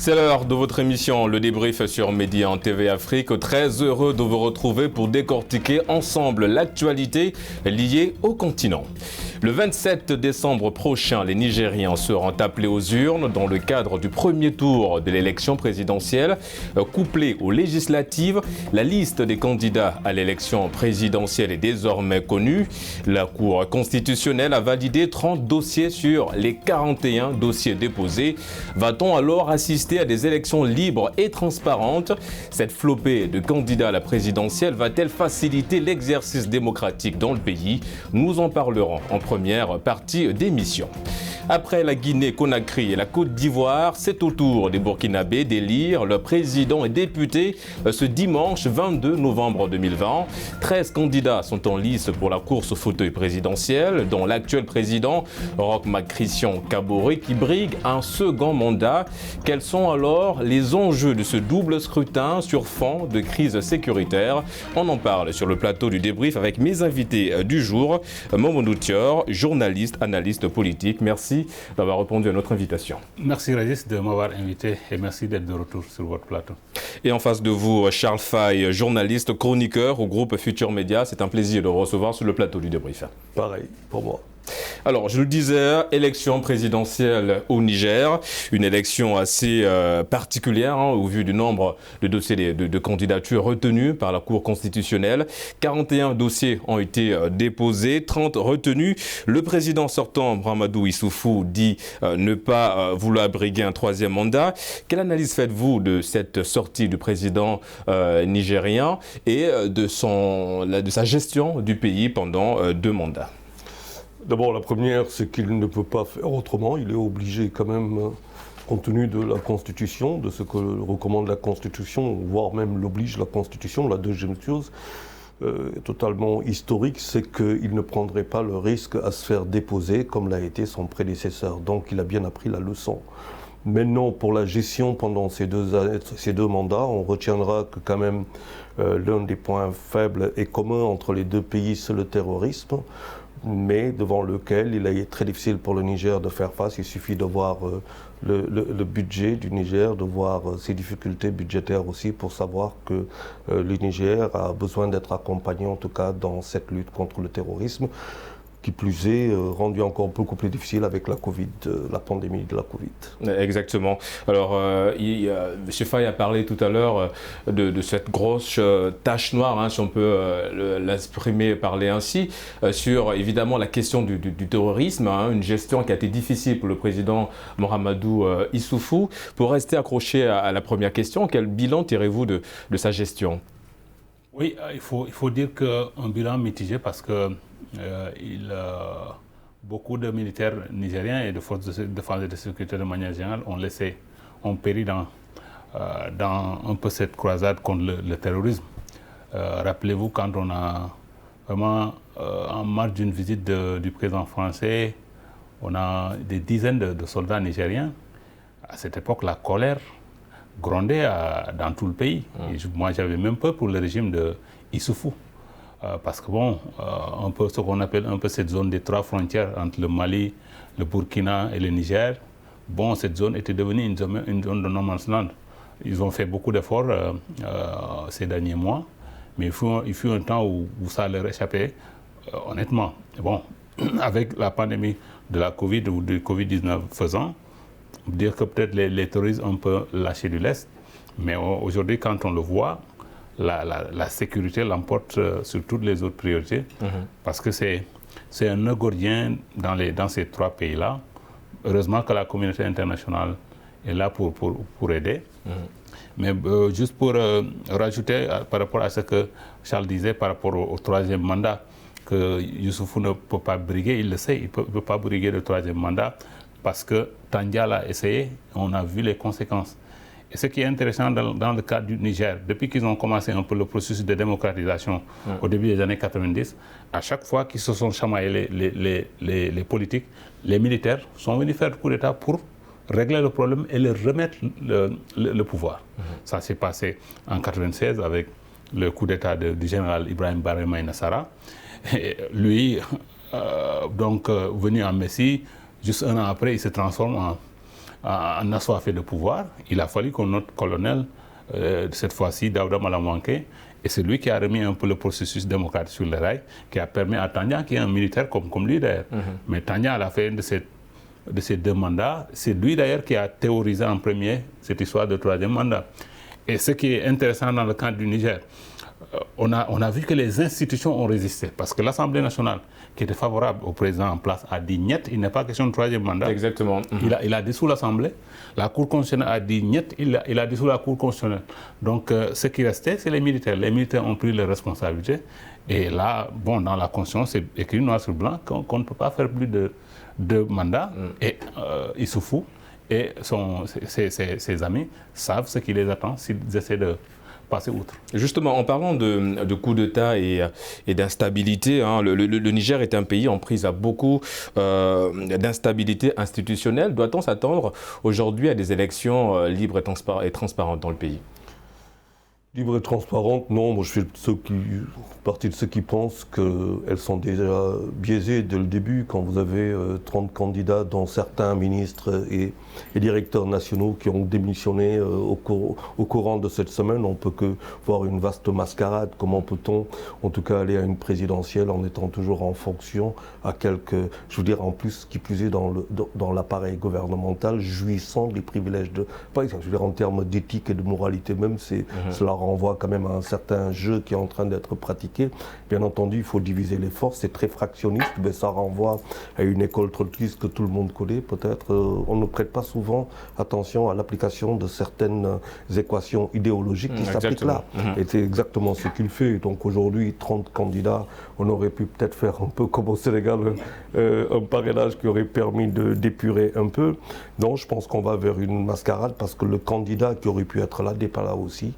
C'est l'heure de votre émission, le débrief sur Média TV Afrique. Très heureux de vous retrouver pour décortiquer ensemble l'actualité liée au continent. Le 27 décembre prochain, les Nigériens seront appelés aux urnes dans le cadre du premier tour de l'élection présidentielle. Couplée aux législatives, la liste des candidats à l'élection présidentielle est désormais connue. La Cour constitutionnelle a validé 30 dossiers sur les 41 dossiers déposés. Va-t-on alors assister à des élections libres et transparentes? Cette flopée de candidats à la présidentielle va-t-elle faciliter l'exercice démocratique dans le pays? Nous en parlerons en première partie d'émission. Après la Guinée-Conakry et la Côte d'Ivoire, c'est au tour des Burkinabés d'élire leur président et député ce dimanche 22 novembre 2020. 13 candidats sont en lice pour la course au fauteuil présidentiel, dont l'actuel président Roch Marc Christian Kaboré qui brigue un second mandat. Quels sont alors les enjeux de ce double scrutin sur fond de crise sécuritaire? On en parle sur le plateau du débrief avec mes invités du jour. Mamadou Thior, journaliste, analyste politique. Merci d'avoir répondu à notre invitation. Merci Régis de m'avoir invité et merci d'être de retour sur votre plateau. Et en face de vous, Charles Faye, journaliste, chroniqueur au groupe Futur Média. C'est un plaisir de vous recevoir sur le plateau du débrief. Pareil pour moi. Alors, je le disais, élection présidentielle au Niger, une élection assez particulière au vu du nombre de dossiers de candidatures retenus par la Cour constitutionnelle. 41 dossiers ont été déposés, 30 retenus. Le président sortant, Mahamadou Issoufou, dit ne pas vouloir briguer un troisième mandat. Quelle analyse faites-vous de cette sortie du président nigérien et de sa gestion du pays pendant 2 mandats? D'abord, la première, c'est qu'il ne peut pas faire autrement. Il est obligé quand même, compte tenu de la Constitution, de ce que recommande la Constitution, voire même l'oblige la Constitution. La deuxième chose, totalement historique, c'est qu'il ne prendrait pas le risque à se faire déposer comme l'a été son prédécesseur. Donc il a bien appris la leçon. Maintenant, pour la gestion pendant ces deux mandats, on retiendra que quand même l'un des points faibles et communs entre les deux pays, c'est le terrorisme, mais devant lequel il est très difficile pour le Niger de faire face. Il suffit de voir le budget du Niger, de voir ses difficultés budgétaires aussi pour savoir que le Niger a besoin d'être accompagné en tout cas dans cette lutte contre le terrorisme, qui plus est rendu encore beaucoup plus difficile avec la Covid, la pandémie de la Covid. Exactement. Alors, M. Faye a parlé tout à l'heure de cette grosse tache noire, si on peut l'exprimer, parler ainsi, sur évidemment la question du terrorisme, une gestion qui a été difficile pour le président Mahamadou Issoufou. Pour rester accroché à la première question, quel bilan tirez-vous de sa gestion? Oui, il faut dire qu'un bilan mitigé parce que beaucoup de militaires nigériens et de forces de défense et de sécurité de manière générale ont péri dans un peu cette croisade contre le terrorisme. Rappelez-vous quand on a vraiment, en marge d'une visite du président français, on a des dizaines de soldats nigériens. À cette époque, la colère grondait dans tout le pays. Et moi, j'avais même peur pour le régime de Issoufou. Parce que bon, un peu ce qu'on appelle un peu cette zone des 3 frontières entre le Mali, le Burkina et le Niger, bon, cette zone était devenue une zone de no man's land. Ils ont fait beaucoup d'efforts ces derniers mois, mais il fut un temps où ça leur échappait, honnêtement. Bon, avec la pandémie de la Covid ou du Covid-19 faisant, dire que peut-être les terroristes ont un peu lâché du lest, mais aujourd'hui, quand on le voit, la sécurité l'emporte sur toutes les autres priorités, parce que c'est un nœud gordien dans ces 3 pays-là. Heureusement que la communauté internationale est là pour aider. Mais juste pour rajouter par rapport à ce que Charles disait par rapport au 3e mandat, que Issoufou ne peut pas briguer, il le sait, il ne peut pas briguer le 3e mandat parce que Tandial a essayé, on a vu les conséquences. Et ce qui est intéressant dans le cas du Niger, depuis qu'ils ont commencé un peu le processus de démocratisation au début des années 90, à chaque fois qu'ils se sont chamaillés les politiques, les militaires sont venus faire le coup d'État pour régler le problème et leur remettre le pouvoir. Ça s'est passé en 1996 avec le coup d'État du général Ibrahim Baré Maïnassara. Lui, venu en Messie, juste un an après, il se transforme assoiffé de pouvoir. Il a fallu que notre colonel, cette fois-ci, Daouda Malamanké, et c'est lui qui a remis un peu le processus démocratique sur les rails, qui a permis à Tania, qui est un militaire comme lui d'ailleurs, mais Tania, à la fin de ces 2 mandats, c'est lui d'ailleurs qui a théorisé en premier cette histoire de 3e mandat. Et ce qui est intéressant dans le cas du Niger, on a vu que les institutions ont résisté, parce que l'Assemblée nationale, qui était favorable au président en place, a dit niet, il n'est pas question de 3e mandat. Exactement. Il a dissous l'Assemblée, la Cour constitutionnelle a dit niet, il a dissous la Cour constitutionnelle. Donc ce qui restait, c'est les militaires. Les militaires ont pris leurs responsabilités. Et là, bon, dans la Constitution, c'est écrit noir sur blanc qu'on ne peut pas faire plus de 2 mandats. Et Issoufou et ses amis savent ce qui les attend s'ils essaient de passer outre. Justement, en parlant de coup d'État et d'instabilité, le Niger est un pays en prise à beaucoup d'instabilité institutionnelle. Doit-on s'attendre aujourd'hui à des élections libres et transparentes dans le pays? Libre et transparente, non. Moi, je fais partie de ceux qui pensent qu'elles sont déjà biaisées dès le début. Quand vous avez 30 candidats, dont certains ministres et directeurs nationaux qui ont démissionné au courant de cette semaine, on peut que voir une vaste mascarade. Comment peut-on, en tout cas, aller à une présidentielle en étant toujours en fonction à quelques, je veux dire, en plus, qui plus est dans l'appareil gouvernemental, jouissant des privilèges de, par exemple, je veux dire, en termes d'éthique et de moralité même, cela renvoie quand même à un certain jeu qui est en train d'être pratiqué. Bien entendu, il faut diviser les forces, c'est très fractionniste, mais ça renvoie à une école trotskiste que tout le monde connaît. Peut-être on ne prête pas souvent attention à l'application de certaines équations idéologiques qui s'appliquent là. Et c'est exactement ce qu'il fait. Donc aujourd'hui, 30 candidats, on aurait pu peut-être faire un peu comme au Sénégal, un parrainage qui aurait permis d'épurer un peu. Non, je pense qu'on va vers une mascarade parce que le candidat qui aurait pu être là n'est pas là aussi.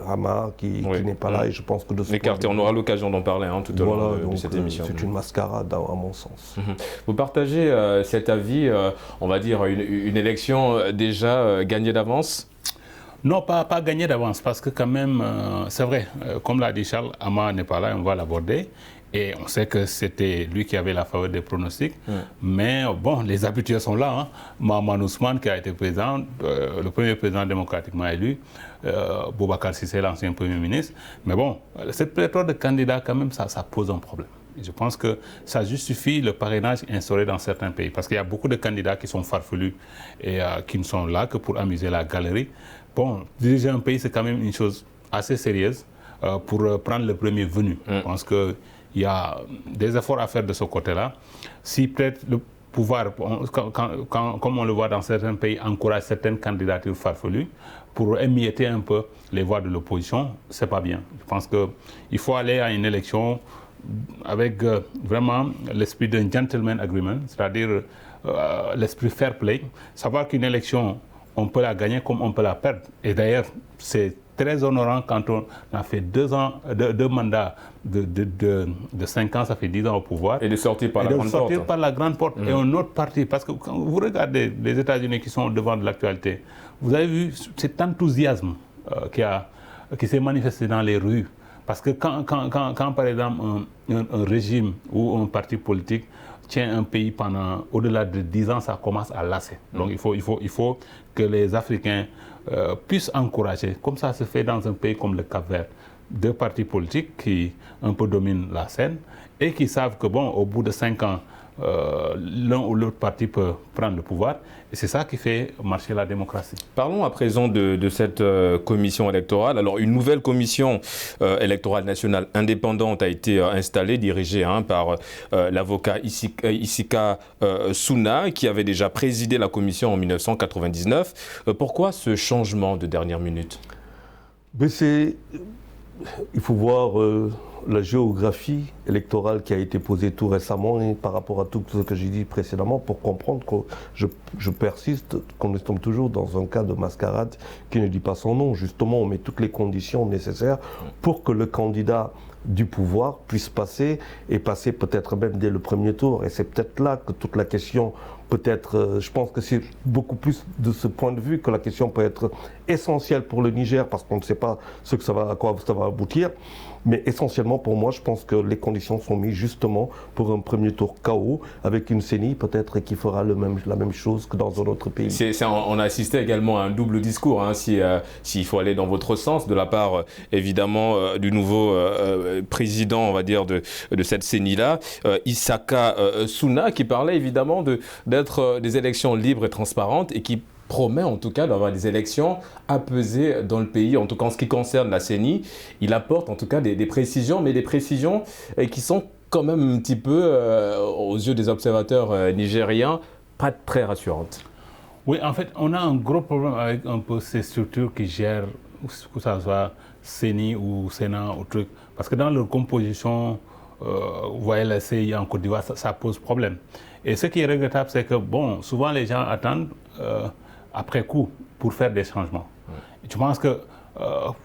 Hama qui n'est pas là, et je pense que de ce écarté, on aura l'occasion d'en parler tout au long de cette émission. C'est une mascarade à mon sens. Vous partagez cet avis, on va dire une élection déjà gagnée d'avance? Non, pas gagnée d'avance, parce que quand même, c'est vrai, comme l'a dit Charles, Hama n'est pas là, on va l'aborder. Et on sait que c'était lui qui avait la faveur des pronostics. Mais bon, les habitués sont là. Mahaman Ousmane, qui a été président, le premier président démocratiquement élu, Boubacar Sissé, l'ancien premier ministre. Mais bon, cette pléthore de candidats, quand même, ça pose un problème. Je pense que ça justifie le parrainage instauré dans certains pays. Parce qu'il y a beaucoup de candidats qui sont farfelus et qui ne sont là que pour amuser la galerie. Bon, diriger un pays, c'est quand même une chose assez sérieuse pour prendre le premier venu. Je pense que il y a des efforts à faire de ce côté-là. Si peut-être le pouvoir, comme on le voit dans certains pays, encourage certaines candidatures farfelues pour émietter un peu les voix de l'opposition, c'est pas bien. Je pense qu'il faut aller à une élection avec vraiment l'esprit d'un gentleman agreement, c'est-à-dire l'esprit fair play. Savoir qu'une élection, on peut la gagner comme on peut la perdre. Et d'ailleurs, c'est très honorant quand on a fait 2 mandats de 5 ans, ça fait 10 ans au pouvoir. Et de sortir par la grande porte. Et un autre parti, parce que quand vous regardez les États-Unis qui sont devant de l'actualité, vous avez vu cet enthousiasme qui s'est manifesté dans les rues. Parce que quand par exemple, un régime ou un parti politique tient un pays pendant au-delà de 10 ans, ça commence à lasser. Donc il faut que les Africains puissent encourager, comme ça se fait dans un pays comme le Cap-Vert, 2 partis politiques qui un peu dominent la scène et qui savent que bon, au bout de 5 ans, l'un ou l'autre parti peut prendre le pouvoir. Et c'est ça qui fait marcher la démocratie. Parlons à présent de cette commission électorale. Alors, une nouvelle commission électorale nationale indépendante a été installée, dirigée par l'avocat Isika Souna, qui avait déjà présidé la commission en 1999. Pourquoi ce changement de dernière minute? Il faut voir la géographie électorale qui a été posée tout récemment et par rapport à tout ce que j'ai dit précédemment pour comprendre que je persiste qu'on est toujours dans un cas de mascarade qui ne dit pas son nom. Justement, on met toutes les conditions nécessaires pour que le candidat du pouvoir puisse passer et passer peut-être même dès le premier tour. Et c'est peut-être là que toute la question peut-être, je pense que c'est beaucoup plus de ce point de vue que la question peut être essentielle pour le Niger parce qu'on ne sait pas à quoi ça va aboutir, mais essentiellement vraiment, pour moi, je pense que les conditions sont mises justement pour un premier tour KO avec une CENI peut-être qui fera la même chose que dans un autre pays. On a assisté également à un double discours, hein, s'il faut aller dans votre sens, de la part évidemment du nouveau président, on va dire, de cette CENI-là, Issaka Souna, qui parlait évidemment d'être des élections libres et transparentes et qui promet en tout cas d'avoir des élections apaisées dans le pays. En tout cas, en ce qui concerne la CENI, il apporte en tout cas des précisions, mais des précisions qui sont quand même un petit peu, aux yeux des observateurs nigériens, pas très rassurantes. Oui, en fait, on a un gros problème avec un peu ces structures qui gèrent, que ce soit CENI ou Sénat ou truc, parce que dans leur composition, vous voyez la CEI en Côte d'Ivoire, ça pose problème. Et ce qui est regrettable, c'est que, bon, souvent les gens attendent après coup pour faire des changements. Et je pense que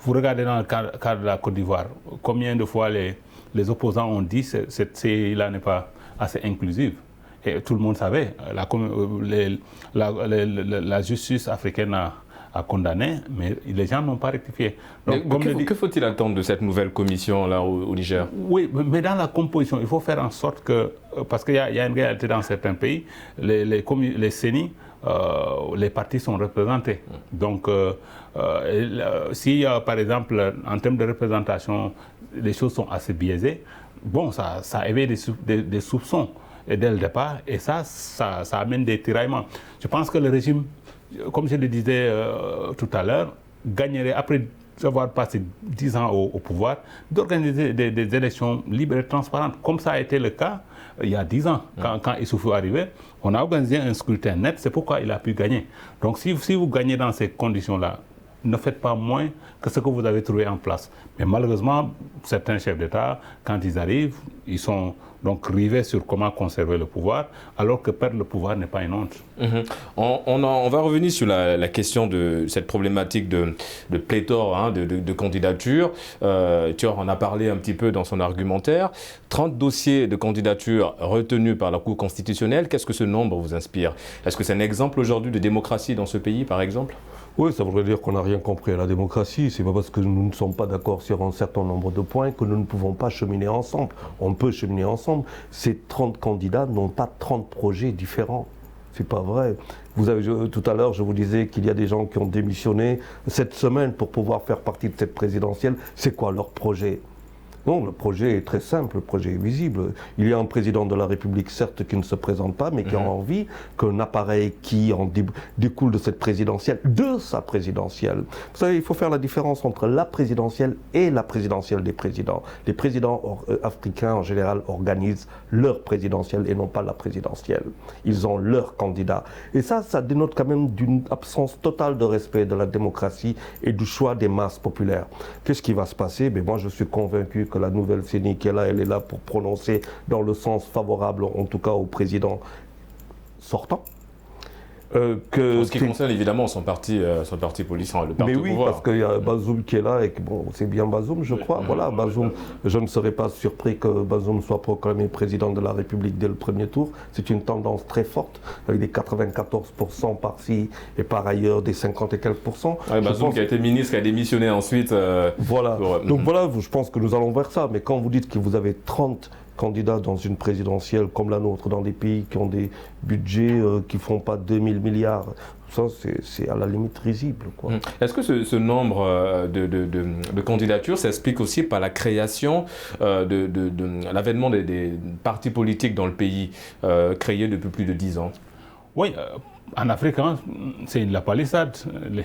vous regardez dans le cadre de la Côte d'Ivoire, combien de fois les opposants ont dit que cette CEI-là n'est pas assez inclusive. Et tout le monde savait, la justice africaine a condamné, mais les gens n'ont pas rectifié. Donc, que faut-il attendre de cette nouvelle commission là au Niger? Oui, mais dans la composition, il faut faire en sorte que, parce qu'il y a une réalité dans certains pays, les CENI, les partis sont représentés. Donc, si par exemple, en termes de représentation, les choses sont assez biaisées, bon, ça éveille des soupçons dès le départ, et ça amène des tiraillements. Je pense que le régime, comme je le disais tout à l'heure, gagnerait, après avoir passé 10 ans au pouvoir, d'organiser des élections libres et transparentes, comme ça a été le cas il y a 10 ans. Quand Issoufou est arrivé, on a organisé un scrutin net, c'est pourquoi il a pu gagner. Donc si vous gagnez dans ces conditions-là, ne faites pas moins que ce que vous avez trouvé en place. Mais malheureusement, certains chefs d'État, quand ils arrivent, ils sont donc rivés sur comment conserver le pouvoir, alors que perdre le pouvoir n'est pas une honte. On va revenir sur la question de cette problématique de pléthore, hein, de candidatures. Thior en a parlé un petit peu dans son argumentaire. 30 dossiers de candidature retenus par la Cour constitutionnelle. Qu'est-ce que ce nombre vous inspire? Est-ce que c'est un exemple aujourd'hui de démocratie dans ce pays, par exemple? Oui, ça voudrait dire qu'on n'a rien compris à la démocratie. C'est pas parce que nous ne sommes pas d'accord sur un certain nombre de points que nous ne pouvons pas cheminer ensemble. On peut cheminer ensemble. Ces 30 candidats n'ont pas 30 projets différents. C'est pas vrai. Tout à l'heure, je vous disais qu'il y a des gens qui ont démissionné cette semaine pour pouvoir faire partie de cette présidentielle. C'est quoi leur projet? Non, le projet est très simple, le projet est visible. Il y a un président de la République, certes, qui ne se présente pas, mais qui a envie qu'un appareil qui en découle de cette présidentielle, de sa présidentielle. Vous savez, il faut faire la différence entre la présidentielle et la présidentielle des présidents. Les présidents africains, en général, organisent leur présidentielle et non pas la présidentielle. Ils ont leur candidat. Et ça dénote quand même d'une absence totale de respect de la démocratie et du choix des masses populaires. Qu'est-ce qui va se passer? Mais moi, je suis convaincu que la nouvelle CENI qui est là, elle est là pour prononcer dans le sens favorable, en tout cas au président sortant. En ce qui concerne évidemment son parti politique, le parti au pouvoir. Mais oui, parce qu'il y a Bazoum qui est là, et que, bon, c'est bien Bazoum, je crois. Voilà, Bazoum, je ne serais pas surpris que Bazoum soit proclamé président de la République dès le premier tour. C'est une tendance très forte, avec des 94% par-ci et par ailleurs des 50 et quelques pourcents. Ouais, Bazoum qui a été ministre, qui a démissionné ensuite. Voilà, donc voilà, je pense que nous allons vers ça. Mais quand vous dites que vous avez 30 candidats dans une présidentielle comme la nôtre, dans des pays qui ont des budgets qui ne font pas 2000 milliards, ça c'est à la limite risible, quoi. Est-ce que ce nombre de candidatures s'explique aussi par la création, l'avènement des partis politiques dans le pays, créés depuis plus de 10 ans? Oui, en Afrique, hein, c'est la palissade.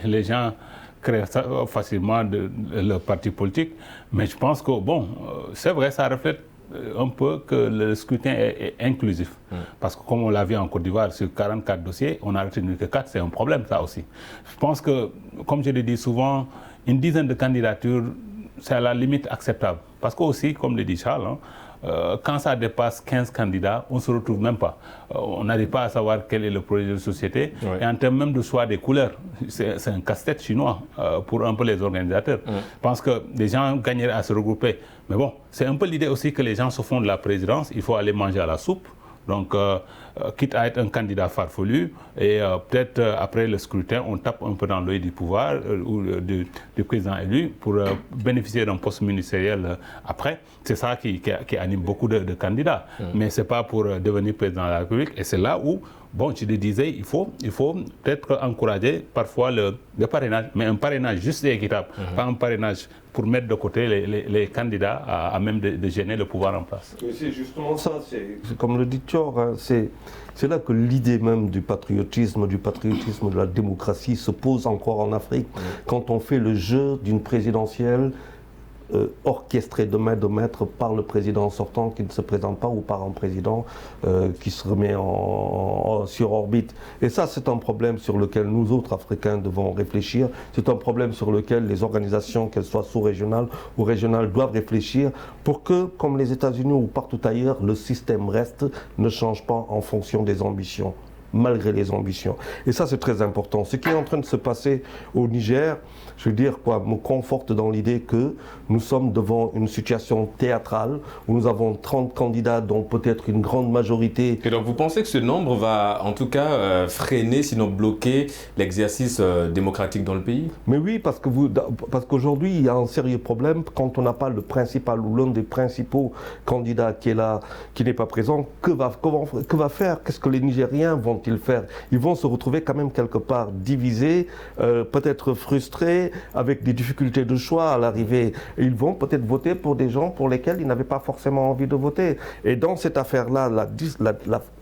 Les gens créent facilement leur parti politique, mais je pense que, bon, c'est vrai, ça reflète un peu que le scrutin est inclusif. Parce que comme on l'a vu en Côte d'Ivoire, sur 44 dossiers, on a retenu que 4, c'est un problème ça aussi. Je pense que, comme je le dis souvent, une dizaine de candidatures, c'est à la limite acceptable. Parce que aussi, comme le dit Charles, hein, quand ça dépasse 15 candidats, on ne se retrouve même pas. On n'arrive pas à savoir quel est le projet de société. Oui. Et en termes même de choix des couleurs, c'est un casse-tête chinois pour un peu les organisateurs. Je pense que les gens gagneraient à se regrouper. Mais bon, c'est un peu l'idée aussi que les gens se font de la présidence. Il faut aller manger à la soupe. Donc, quitte à être un candidat farfelu, et peut-être après le scrutin, on tape un peu dans l'œil du pouvoir ou du président élu pour bénéficier d'un poste ministériel après. C'est ça qui anime beaucoup de candidats. Mais ce n'est pas pour devenir président de la République. Et c'est là où, bon, je le disais, il faut peut-être encourager parfois le parrainage, mais un parrainage juste et équitable, pas un parrainage pour mettre de côté les candidats à même de gêner le pouvoir en place. Mais c'est justement ça, c'est comme le dit Thior, hein, c'est là que l'idée même du patriotisme de la démocratie se pose encore en Afrique, quand on fait le jeu d'une présidentielle orchestré de main de maître par le président sortant qui ne se présente pas ou par un président qui se remet sur orbite. Et ça, c'est un problème sur lequel nous autres Africains devons réfléchir. C'est un problème sur lequel les organisations, qu'elles soient sous-régionales ou régionales, doivent réfléchir pour que, comme les États-Unis ou partout ailleurs, le système reste, ne change pas en fonction des ambitions, malgré les ambitions. Et ça, c'est très important. Ce qui est en train de se passer au Niger, je veux dire, me conforte dans l'idée que nous sommes devant une situation théâtrale où nous avons 30 candidats, dont peut-être une grande majorité. Et donc vous pensez que ce nombre va en tout cas freiner, sinon bloquer l'exercice démocratique dans le pays? Mais oui, parce qu'aujourd'hui, il y a un sérieux problème quand on n'a pas le principal ou l'un des principaux candidats qui est là, qui n'est pas présent. Que va faire? Qu'est-ce que les Nigériens vont-ils faire? Ils vont se retrouver quand même quelque part divisés, peut-être frustrés, avec des difficultés de choix à l'arrivée. Ils vont peut-être voter pour des gens pour lesquels ils n'avaient pas forcément envie de voter. Et dans cette affaire-là,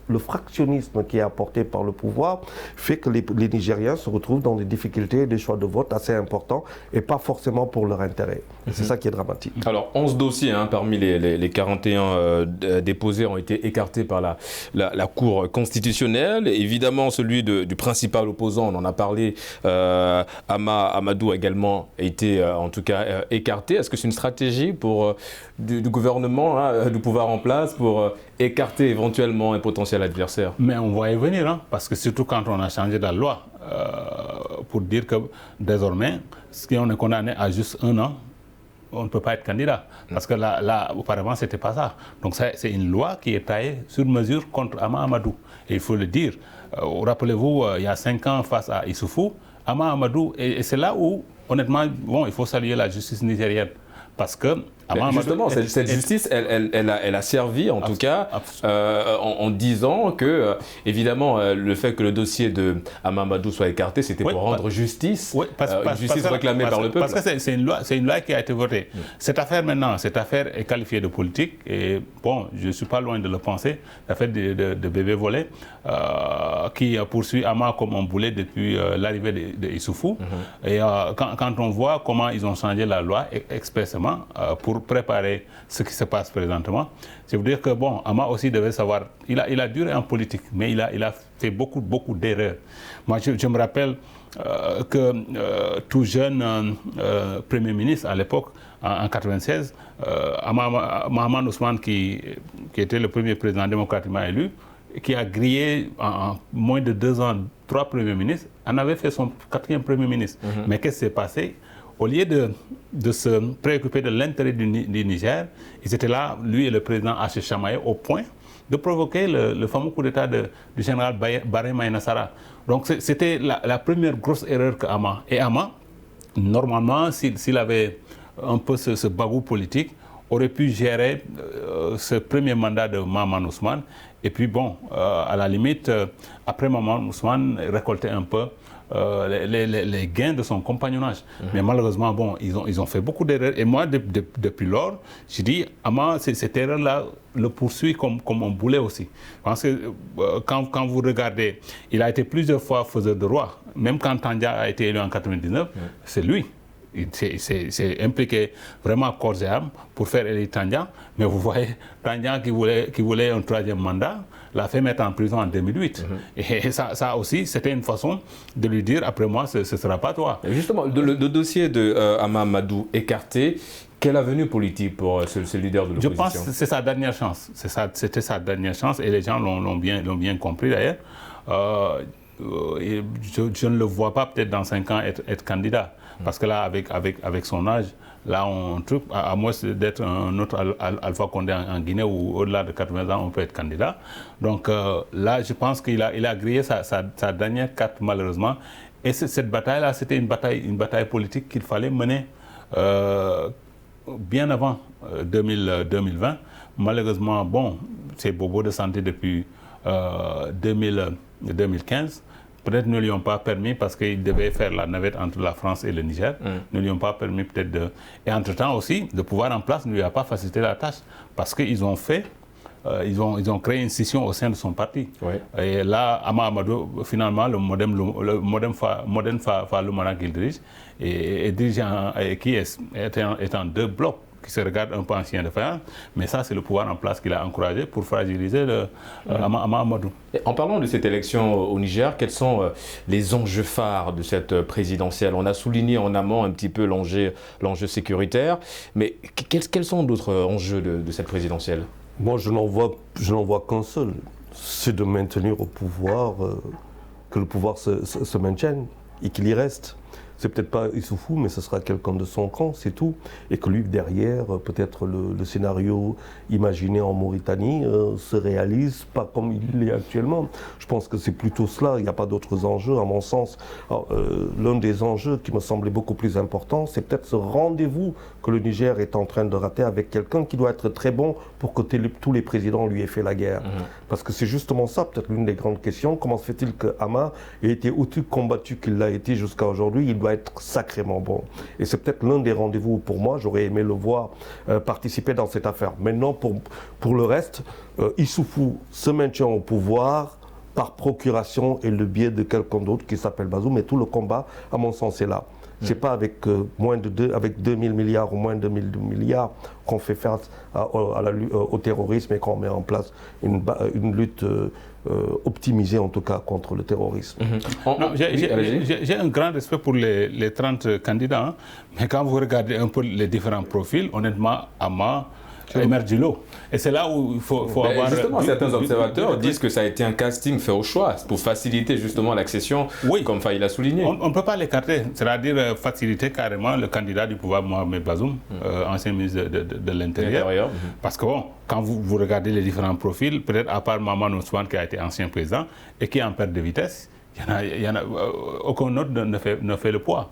le fractionnisme qui est apporté par le pouvoir fait que les Nigériens se retrouvent dans des difficultés, des choix de vote assez importants et pas forcément pour leur intérêt. C'est ça qui est dramatique. Alors 11 dossiers parmi les 41 déposés ont été écartés par la Cour constitutionnelle. Évidemment, celui du principal opposant, on en a parlé, Amadou a également été en tout cas écarté. Est-ce que c'est une stratégie du gouvernement, du pouvoir en place, pour écarter éventuellement un potentiel adversaire? Mais on va y venir, parce que surtout quand on a changé la loi pour dire que désormais, si on est condamné à juste 1 an, on ne peut pas être candidat. Parce que là auparavant, ce n'était pas ça. Donc c'est une loi qui est taillée sur mesure contre Ama Amadou. Et il faut le dire. Rappelez-vous, il y a 5 ans face à Issoufou, Ama Amadou, et c'est là où, honnêtement, bon, il faut saluer la justice nigérienne. Parce que justement, cette justice, elle a servi, en tout cas, en disant que, évidemment, le fait que le dossier de Amadou soit écarté, c'était pour rendre justice, justice réclamée par le peuple. Parce que c'est une loi qui a été votée. Cette affaire est qualifiée de politique, et bon, je ne suis pas loin de le penser, l'affaire de bébé volé, qui poursuit Ama comme un boulet depuis l'arrivée de Issoufou. Et quand on voit comment ils ont changé la loi expressément pour préparer ce qui se passe présentement, je veux dire que bon, Ama aussi devait savoir, il a duré en politique, mais il a fait beaucoup d'erreurs. Moi, je me rappelle que tout jeune Premier ministre à l'époque, en 1996, Mahaman Ousmane, qui était le premier président démocratiquement élu, qui a grillé en moins de 2 ans 3 premiers ministres, en avait fait son 4e Premier ministre. Mais qu'est-ce qui s'est passé? Au lieu de se préoccuper de l'intérêt du Niger, ils étaient là, lui et le président, à se chamailler au point de provoquer le fameux coup d'État du général Baré Maïna Sara. Donc c'était la première grosse erreur que Ama. Et Ama, normalement, s'il avait un peu ce bagou politique, aurait pu gérer ce premier mandat de Mahaman Ousmane. Et puis bon, à la limite, après Mahaman Ousmane, récolter un peu les gains de son compagnonnage. Mais malheureusement, bon, ils ont fait beaucoup d'erreurs. Et moi, depuis lors, je dis, Ama, cette erreur-là le poursuit comme un boulet aussi. Parce que quand vous regardez, il a été plusieurs fois faiseur de roi. Même quand Tandja a été élu en 1999, c'est lui. Il s'est impliqué vraiment corps et âme pour faire élire Tandja. Mais vous voyez, Tandja qui voulait un 3e mandat, l'a fait mettre en prison en 2008. Et ça aussi, c'était une façon de lui dire, après moi, ce ne sera pas toi. Et justement, le dossier de Ama Amadou écarté, quelle avenue politique pour ce leader de l'opposition? Je pense que c'est sa dernière chance. C'était sa dernière chance, et les gens l'ont bien compris d'ailleurs. je ne le vois pas peut-être dans 5 ans être candidat. Parce que là, avec son âge, là, on trouve, à moins d'être un autre Alpha Condé en Guinée où au-delà de 80 ans, on peut être candidat. Donc là, je pense qu'il a grillé sa dernière carte, malheureusement. Et cette bataille-là, c'était une bataille politique qu'il fallait mener bien avant 2020. Malheureusement, bon, c'est bobo de santé depuis 2015. Peut-être ne lui ont pas permis, parce qu'il devait faire la navette entre la France et le Niger, ne lui ont pas permis peut-être de... Et entre-temps aussi, le pouvoir en place ne lui a pas facilité la tâche, parce qu'ils ont fait... ils ont créé une scission au sein de son parti. Oui. Et là, Ama Amadou, finalement, le Modem Falumana qu'il dirige, est dirigeant, qui est en 2 blocs, qui se regardent un peu anciens de faïence, mais ça, c'est le pouvoir en place qu'il a encouragé pour fragiliser Ama Amadou. Et en parlant de cette élection au Niger, quels sont les enjeux phares de cette présidentielle? On a souligné en amont un petit peu l'enjeu sécuritaire, mais quels sont d'autres enjeux de cette présidentielle? Moi, je n'en vois qu'un seul, c'est de maintenir au pouvoir, que le pouvoir se maintienne et qu'il y reste. C'est peut-être pas Issoufou, mais ce sera quelqu'un de son camp, c'est tout. Et que lui, derrière, peut-être le scénario imaginé en Mauritanie se réalise pas comme il est actuellement. Je pense que c'est plutôt cela, il n'y a pas d'autres enjeux, à mon sens. L'un des enjeux qui me semblait beaucoup plus important, c'est peut-être ce rendez-vous que le Niger est en train de rater avec quelqu'un qui doit être très bon pour que tous les présidents lui aient fait la guerre. Parce que c'est justement ça, peut-être l'une des grandes questions. Comment se fait-il que Hama ait été aussi combattu qu'il l'a été jusqu'à aujourd'hui? Il doit être sacrément bon. Et c'est peut-être l'un des rendez-vous pour moi. J'aurais aimé le voir participer dans cette affaire. Maintenant, pour le reste, Issoufou se maintient au pouvoir par procuration et le biais de quelqu'un d'autre qui s'appelle Bazoum. Mais tout le combat, à mon sens, est là. C'est pas avec avec 2000 milliards ou moins de 2000 milliards qu'on fait face au terrorisme et qu'on met en place une lutte optimisée en tout cas contre le terrorisme. J'ai un grand respect pour les 30 candidats, hein, mais quand vous regardez un peu les différents profils, honnêtement, Ama émerge du lot. Et c'est là où il faut avoir... Justement, certains observateurs disent que ça a été un casting fait au choix pour faciliter justement l'accession, comme Faïl l'a souligné. On ne peut pas l'écarter, c'est-à-dire faciliter carrément le candidat du pouvoir, Mohamed Bazoum, ancien ministre de l'Intérieur. Parce que bon, quand vous regardez les différents profils, peut-être à part Maman Ousmane qui a été ancien président et qui est en perte de vitesse, il y en a aucun autre ne fait le poids.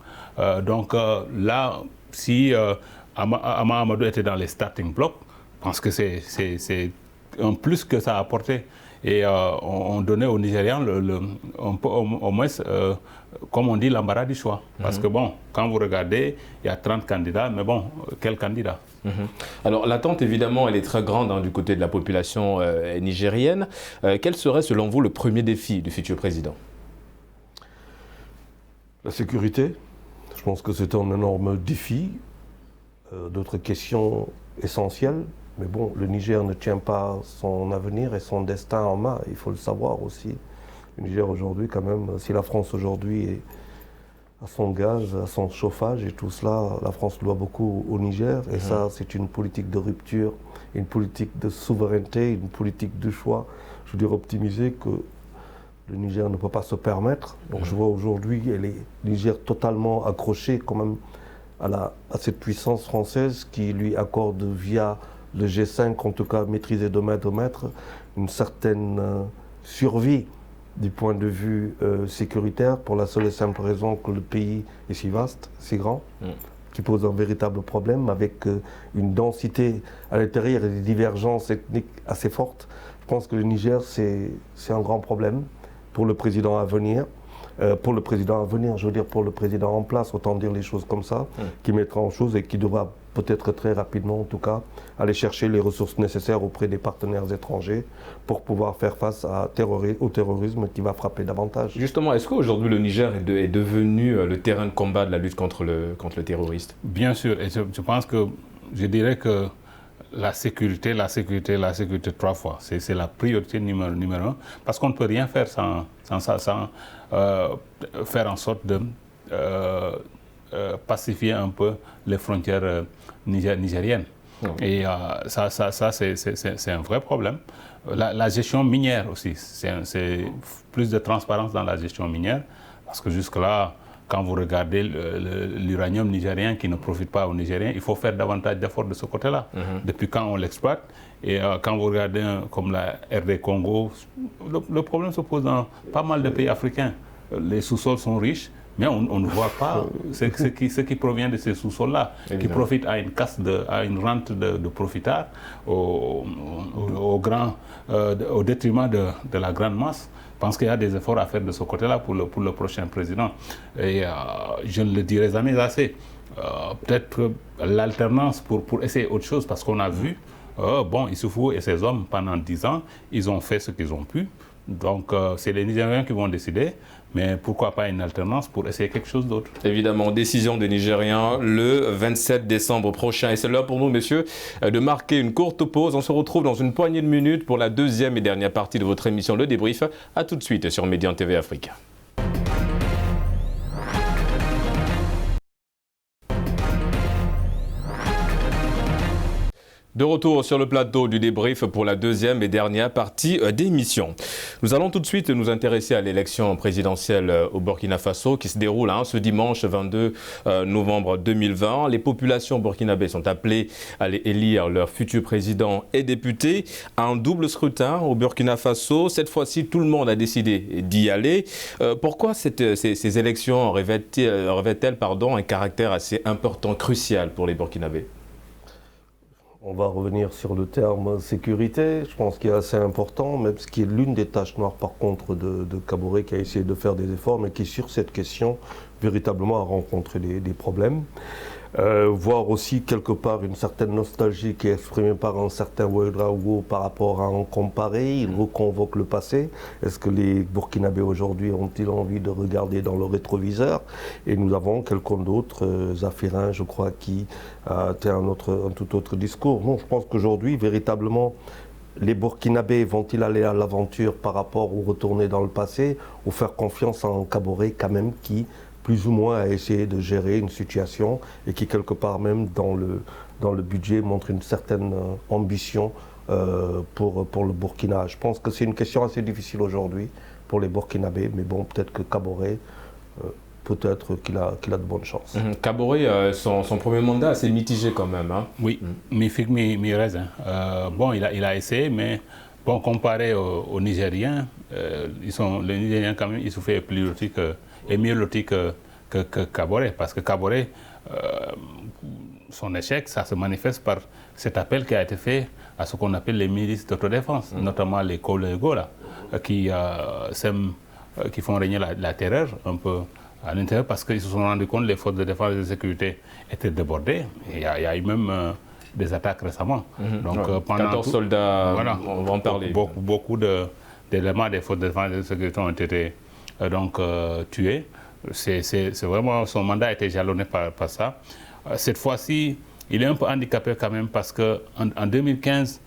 Donc là, si Ama Amadou était dans les starting blocks, je pense que c'est un plus que ça a apporté. Et on donnait aux Nigérians au moins, comme on dit, l'embarras du choix. Parce que bon, quand vous regardez, il y a 30 candidats, mais bon, quel candidat? Alors l'attente, évidemment, elle est très grande du côté de la population nigérienne. Quel serait, selon vous, le premier défi du futur président? La sécurité. Je pense que c'est un énorme défi. D'autres questions essentielles. Mais bon, le Niger ne tient pas son avenir et son destin en main, il faut le savoir aussi. Le Niger aujourd'hui, quand même, si la France aujourd'hui a son gaz, a son chauffage et tout cela, la France doit beaucoup au Niger. Et ça, c'est une politique de rupture, une politique de souveraineté, une politique de choix, je veux dire optimisée, que le Niger ne peut pas se permettre. Donc je vois aujourd'hui le Niger totalement accroché quand même à cette puissance française qui lui accorde via le G5, en tout cas maîtrisé de maître, une certaine survie du point de vue sécuritaire, pour la seule et simple raison que le pays est si vaste, si grand, qui pose un véritable problème avec une densité à l'intérieur et des divergences ethniques assez fortes. Je pense que le Niger, c'est un grand problème pour le président à venir. Pour le président à venir, je veux dire pour le président en place, autant dire les choses comme ça, qui mettra en chose et qui devra peut-être très rapidement en tout cas aller chercher les ressources nécessaires auprès des partenaires étrangers pour pouvoir faire face au terrorisme qui va frapper davantage. Justement, est-ce qu'aujourd'hui le Niger est devenu le terrain de combat de la lutte contre le terroriste? Bien sûr, et je pense que je dirais que la sécurité 3 fois, c'est la priorité numéro 1, parce qu'on ne peut rien faire sans faire en sorte de pacifier un peu les frontières nigériennes. Et ça c'est un vrai problème. La gestion minière aussi, c'est plus de transparence dans la gestion minière, parce que jusque-là, quand vous regardez l'uranium nigérien qui ne profite pas aux Nigériens, il faut faire davantage d'efforts de ce côté-là. Depuis quand on l'exploite? Et quand vous regardez comme la RD Congo, le problème se pose dans pas mal de pays africains. Les sous-sols sont riches, mais on ne voit pas ce qui provient de ces sous-sols-là, qui profitent à une casse, à une rente de profitards au détriment de la grande masse. Je pense qu'il y a des efforts à faire de ce côté-là pour le prochain président. Et je ne le dirai jamais assez. Peut-être l'alternance pour essayer autre chose, parce qu'on a vu, Issoufou et ses hommes, pendant 10 ans, ils ont fait ce qu'ils ont pu. Donc, c'est les Nigériens qui vont décider, mais pourquoi pas une alternance pour essayer quelque chose d'autre? Évidemment, décision des Nigériens le 27 décembre prochain. Et c'est l'heure pour nous, messieurs, de marquer une courte pause. On se retrouve dans une poignée de minutes pour la deuxième et dernière partie de votre émission Le Débrief. A tout de suite sur Média TV Afrique. De retour sur le plateau du débrief pour la deuxième et dernière partie d'émission. Nous allons tout de suite nous intéresser à l'élection présidentielle au Burkina Faso qui se déroule ce dimanche 22 novembre 2020. Les populations burkinabées sont appelées à élire leur futur président et député. Un double scrutin au Burkina Faso. Cette fois-ci, tout le monde a décidé d'y aller. Pourquoi ces élections revêtent-elles un caractère assez important, crucial pour les Burkinabés? On va revenir sur le terme sécurité. Je pense qu'il est assez important, même ce qui est l'une des tâches noires par contre de Kaboré, qui a essayé de faire des efforts, mais qui sur cette question véritablement a rencontré des problèmes. Voir aussi quelque part une certaine nostalgie qui est exprimée par un certain Ouedraogo par rapport à un comparé. Il reconvoque le passé. Est-ce que les Burkinabés aujourd'hui ont-ils envie de regarder dans le rétroviseur? Et nous avons quelqu'un d'autre, Zafirin, je crois, qui a un tout autre discours. Non, je pense qu'aujourd'hui, véritablement, les Burkinabés vont-ils aller à l'aventure par rapport ou retourner dans le passé, ou faire confiance à un Kaboré quand même qui plus ou moins à essayer de gérer une situation et qui quelque part même dans le budget montre une certaine ambition pour le Burkina. Je pense que c'est une question assez difficile aujourd'hui pour les Burkinabés, mais bon, peut-être que Kaboré, peut-être qu'il a de bonnes chances. Kaboré, son premier mandat assez mitigé quand même. Oui, mi raisin. Bon, il a essayé, mais bon, comparé aux Nigériens, les Nigériens quand même, ils se font plus lotis et mieux loti que Kaboré, parce que Kaboré, son échec, ça se manifeste par cet appel qui a été fait à ce qu'on appelle les milices d'autodéfense, notamment les Kolego, qui font régner la terreur un peu à l'intérieur, parce qu'ils se sont rendus compte que les forces de défense et de sécurité étaient débordées. Et il y a eu même des attaques récemment. Donc, pendant 14 soldats, voilà, on va en parler. Beaucoup d'éléments des forces de défense et de sécurité ont été tués. C'est vraiment, son mandat a été jalonné par ça. Cette fois-ci, il est un peu handicapé quand même parce qu'en 2015,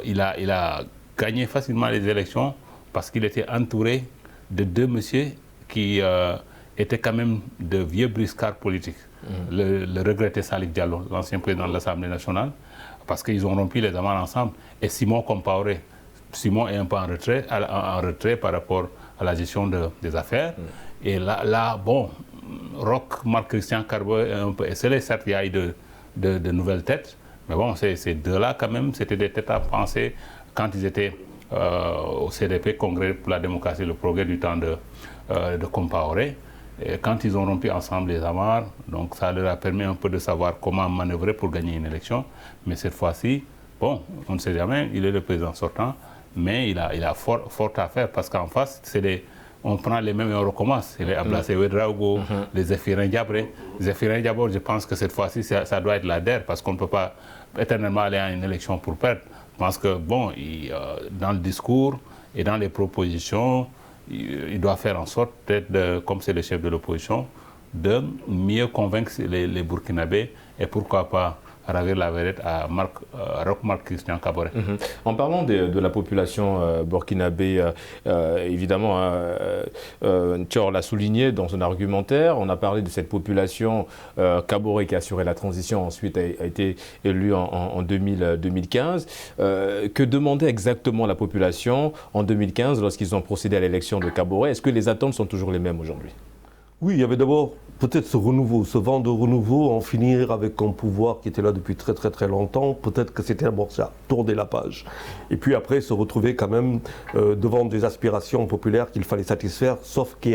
il a gagné facilement les élections parce qu'il était entouré de deux messieurs qui étaient quand même de vieux briscards politiques. Le regretté Salif Diallo, l'ancien président de l'Assemblée nationale, parce qu'ils ont rompu les amants ensemble, et Simon Compaoré. Simon est un peu en retrait par rapport à la gestion des affaires. Et là, bon, Roch, Marc-Christian Carbo est un peu esselé. Certes, il y a eu de nouvelles têtes, mais bon, ces deux-là, quand même, c'était des têtes à penser quand ils étaient au CDP, Congrès pour la démocratie et le progrès du temps de Compaoré. Et quand ils ont rompu ensemble les amarres, donc ça leur a permis un peu de savoir comment manœuvrer pour gagner une élection. Mais cette fois-ci, bon, on ne sait jamais, il est le président sortant, mais il a fort à faire parce qu'en face, on prend les mêmes et on recommence. Les Ablassé Ouedraogo, les Zéphirin Diabré. Zéphirin Diabré, je pense que cette fois-ci, ça doit être la DER parce qu'on ne peut pas éternellement aller à une élection pour perdre. Je pense que, bon, dans le discours et dans les propositions, il doit faire en sorte, peut-être, comme c'est le chef de l'opposition, de mieux convaincre les Burkinabés et pourquoi pas ravir la vedette à Roch-Marc Christian Kaboré. En parlant de la population burkinabé, évidemment, Thior l'a souligné dans son argumentaire, on a parlé de cette population. Kaboré, qui a assuré la transition, ensuite a été élu en 2015. Que demandait exactement la population en 2015 lorsqu'ils ont procédé à l'élection de Kaboré? Est-ce que les attentes sont toujours les mêmes aujourd'hui? Oui, il y avait d'abord peut-être ce renouveau, ce vent de renouveau, en finir avec un pouvoir qui était là depuis très très très longtemps. Peut-être que c'était d'abord ça, tourner la page. Et puis après, se retrouver quand même devant des aspirations populaires qu'il fallait satisfaire, sauf que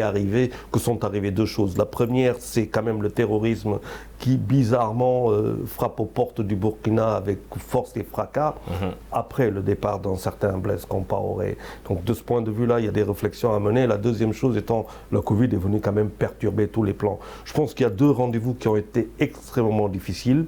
sont arrivées deux choses. La première, c'est quand même le terrorisme qui bizarrement frappe aux portes du Burkina avec force et fracas, après le départ d'un certain Blaise Compaoré. Donc de ce point de vue-là, il y a des réflexions à mener. La deuxième chose étant, la Covid est venue quand même perturber tous les plans. Je pense qu'il y a deux rendez-vous qui ont été extrêmement difficiles.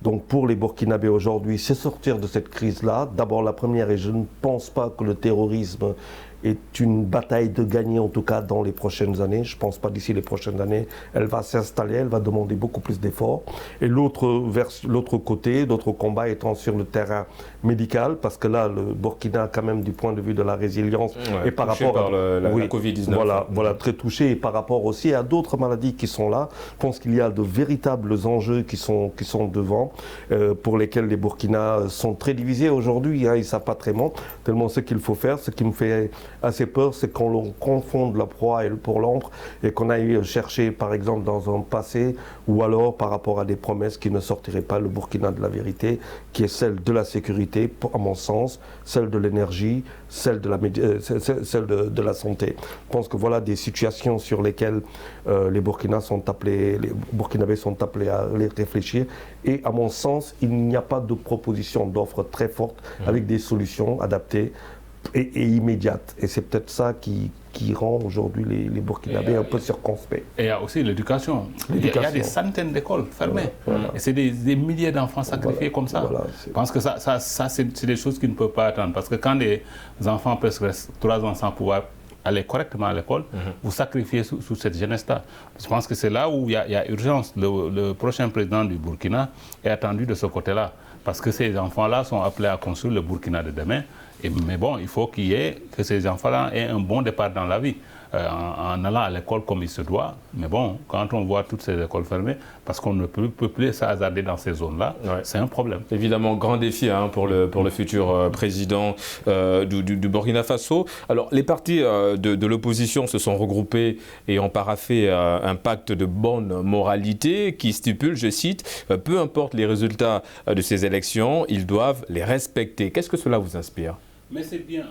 Donc pour les Burkinabés aujourd'hui, c'est sortir de cette crise-là. D'abord la première, et je ne pense pas que le terrorisme est une bataille de gagner, en tout cas dans les prochaines années. Je ne pense pas d'ici les prochaines années. Elle va s'installer, elle va demander beaucoup plus d'efforts. Et l'autre côté, d'autres combats étant sur le terrain médical, parce que là, le Burkina, quand même, du point de vue de la résilience, et par rapport à la Covid-19. Voilà, très touché, et par rapport aussi à d'autres maladies qui sont là. Je pense qu'il y a de véritables enjeux qui sont devant, pour lesquels les Burkinas sont très divisés aujourd'hui. Ils ne savent pas tellement ce qu'il faut faire. Ce qui me fait assez peur, c'est qu'on confonde la proie pour l'ombre, et qu'on aille chercher, par exemple, dans un passé, ou alors par rapport à des promesses qui ne sortiraient pas le Burkina de la vérité, qui est celle de la sécurité, à mon sens, celle de l'énergie, celle de la santé. Je pense que voilà des situations sur lesquelles les Burkinabés sont appelés à les réfléchir. Et à mon sens, il n'y a pas de proposition d'offre très forte avec des solutions adaptées et immédiates. Et c'est peut-être ça qui rend aujourd'hui les Burkinabés un peu circonspects. Et il y a aussi l'éducation. Il y a des centaines d'écoles fermées. Voilà. Et c'est des milliers d'enfants sacrifiés comme ça. Voilà, je pense que ça c'est des choses qui ne peuvent pas attendre. Parce que quand des enfants presque restent 3 ans sans pouvoir aller correctement à l'école, vous sacrifiez sous cette jeunesse-là. Je pense que c'est là où il y a urgence. Le prochain président du Burkina est attendu de ce côté-là. Parce que ces enfants-là sont appelés à construire le Burkina de demain. Mais bon, il faut que ces enfants-là aient un bon départ dans la vie, en allant à l'école comme il se doit. Mais bon, quand on voit toutes ces écoles fermées, parce qu'on ne peut plus se hasarder dans ces zones-là, c'est un problème. Évidemment, grand défi pour le futur président du Burkina Faso. Alors, les partis de l'opposition se sont regroupés et ont paraphé un pacte de bonne moralité qui stipule, je cite, « Peu importe les résultats de ces élections, ils doivent les respecter ». Qu'est-ce que cela vous inspire ? Mais c'est bien.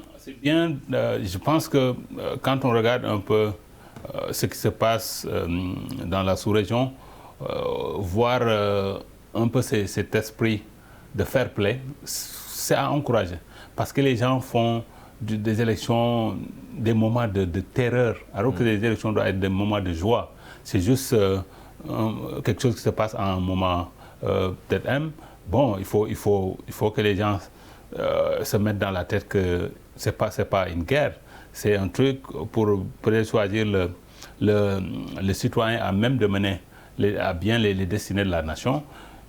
Je pense que quand on regarde un peu ce qui se passe dans la sous-région, voir un peu cet esprit de fair play, c'est à encourager. Parce que les gens font des élections des moments de terreur, alors que les élections doivent être des moments de joie. C'est juste quelque chose qui se passe à un moment peut-être M. Bon, il faut que les gens se mettre dans la tête que c'est pas une guerre, c'est un truc pour choisir le citoyen à même de mener à bien les destinées de la nation.